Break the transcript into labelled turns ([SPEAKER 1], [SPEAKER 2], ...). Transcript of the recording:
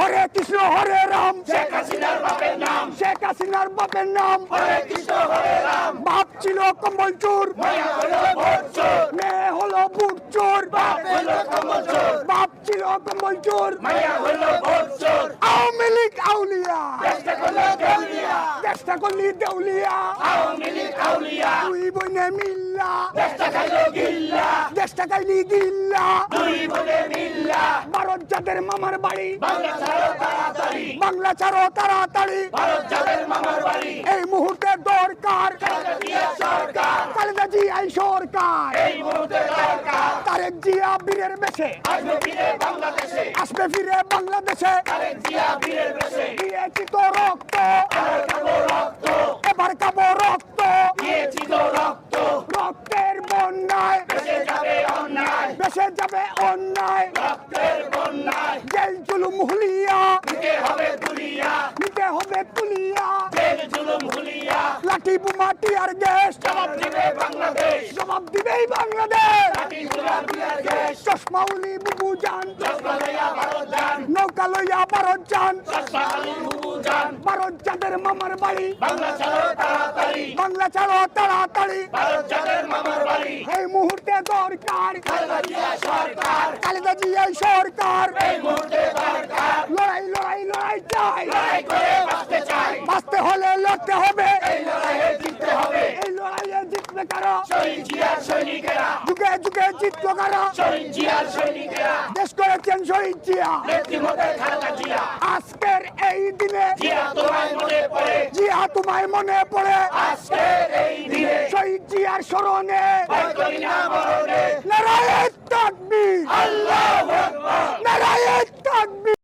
[SPEAKER 1] হরে কৃষ্ণ হরে রাম,
[SPEAKER 2] শেখ হাসিনার বাপের নাম,
[SPEAKER 1] শেখ হাসিনার বাপের নাম,
[SPEAKER 2] হরে কৃষ্ণ হরে রাম।
[SPEAKER 1] বাপ ছিল কম্বল চোর,
[SPEAKER 2] মায়া হলো ভোট চোর,
[SPEAKER 1] মেয়ে হলো বুট চোর,
[SPEAKER 2] বাপ হলো কম্বল চোর,
[SPEAKER 1] বাপ ছিল কম্বল চোর।
[SPEAKER 2] মায়া হলো ভোট চোর।
[SPEAKER 1] আওয়ামী লীগ আউলিয়া,
[SPEAKER 2] দেশটা করলো দেউলিয়া,
[SPEAKER 1] চেষ্টা করলি দেউলিয়া,
[SPEAKER 2] আওয়ামী লীগ আউলিয়া,
[SPEAKER 1] দুই বইনে মিল্লা,
[SPEAKER 2] দেশটা খাইলো গিল্লা,
[SPEAKER 1] চেষ্টা খাইলি গিল্লা।
[SPEAKER 2] দুই বলে মিল্লা।
[SPEAKER 1] ভারত যাদের মামার বাড়ি,
[SPEAKER 2] বাংলা ছাড়ো তাড়াতাড়ি,
[SPEAKER 1] বাংলা ছাড়ো তাড়াতাড়ি।
[SPEAKER 2] ভারত যাদের মামার বাড়ি,
[SPEAKER 1] এই মুহূর্তে দরকার
[SPEAKER 2] খালেদা জিয়া সরকার,
[SPEAKER 1] খালেদা জিয়া সরকার,
[SPEAKER 2] এই মুহূর্তে দরকার।
[SPEAKER 1] তারেক জিয়া বীরের বেশে
[SPEAKER 2] আসবে ফিরে বাংলাদেশে,
[SPEAKER 1] আসবে ফিরে বাংলাদেশে।
[SPEAKER 2] তারেক জিয়া বীরের বেশে,
[SPEAKER 1] দিয়েছি তো রক্ত,
[SPEAKER 2] আবার খাবো রক্ত,
[SPEAKER 1] এবার খাবো রক্ত।
[SPEAKER 2] দিয়েছি তো রক্ত,
[SPEAKER 1] রক্তের বন্যায়
[SPEAKER 2] বেঁচে যাবে অন্যায়,
[SPEAKER 1] বেসে যাবে অন্যায়।
[SPEAKER 2] রক্তের বন্যায়,
[SPEAKER 1] জেল জুলুম হুলিয়া,
[SPEAKER 2] দিতে হবে তুলিয়া,
[SPEAKER 1] নিতে হবে তুলিয়া।
[SPEAKER 2] জেল জুলুম হুলিয়া,
[SPEAKER 1] লাঠি বোমা টিয়ার গ্যাস,
[SPEAKER 2] জবাব দিবে বাংলাদেশ,
[SPEAKER 1] জবাব দিবেই বাংলাদেশ।
[SPEAKER 2] লাঠি সোনা বিয়ার দেশ,
[SPEAKER 1] চশমা উলি বুবু যান,
[SPEAKER 2] চশমা লইয়া ভারত যান,
[SPEAKER 1] নৌকা লইয়া ভারত যান।
[SPEAKER 2] চশমা আলী বুবু যান,
[SPEAKER 1] ভারত যাদের মামার বাড়ি,
[SPEAKER 2] বাংলা ছাড়ো তাড়াতাড়ি,
[SPEAKER 1] বাংলা ছাড়ো তাড়াতাড়ি।
[SPEAKER 2] ভারত যাদের মামার বাড়ি,
[SPEAKER 1] এই মুহূর্তে দরকার
[SPEAKER 2] খালেদা জিয়া সরকার,
[SPEAKER 1] খালেদা জিয়া সরকার।
[SPEAKER 2] এই মুহূর্তে দরকার।
[SPEAKER 1] লড়াই লড়াই লড়াই চাই,
[SPEAKER 2] লড়াই করে বাঁচতে চাই,
[SPEAKER 1] বাঁচতে হলে লড়তে হবে।
[SPEAKER 2] এই লড়াইয়ে জিততে হবে।
[SPEAKER 1] এই লড়াইয়ে জিতবে কারা,
[SPEAKER 2] শহীদ জিয়ার সৈনিকেরা,
[SPEAKER 1] যুগে যুগে জিতলো কারা।
[SPEAKER 2] শহীদ জিয়ার সৈনিকেরা,
[SPEAKER 1] দেশ করেছেন শহীদ জিয়া।
[SPEAKER 2] নেত্রীমতে খালেদা জিয়া,
[SPEAKER 1] আজকের এই দিনে
[SPEAKER 2] জিয়া তোমায় মনে পড়ে,
[SPEAKER 1] জিয়া তোমায় মনে পড়ে।
[SPEAKER 2] আজকের এই দিনে
[SPEAKER 1] শহীদ জিয়ার স্মরণে
[SPEAKER 2] ভয় করি না মরণে।
[SPEAKER 1] নারায়ে তাকবীর,
[SPEAKER 2] আল্লাহু আকবার।
[SPEAKER 1] নারায়ে তাকবীর।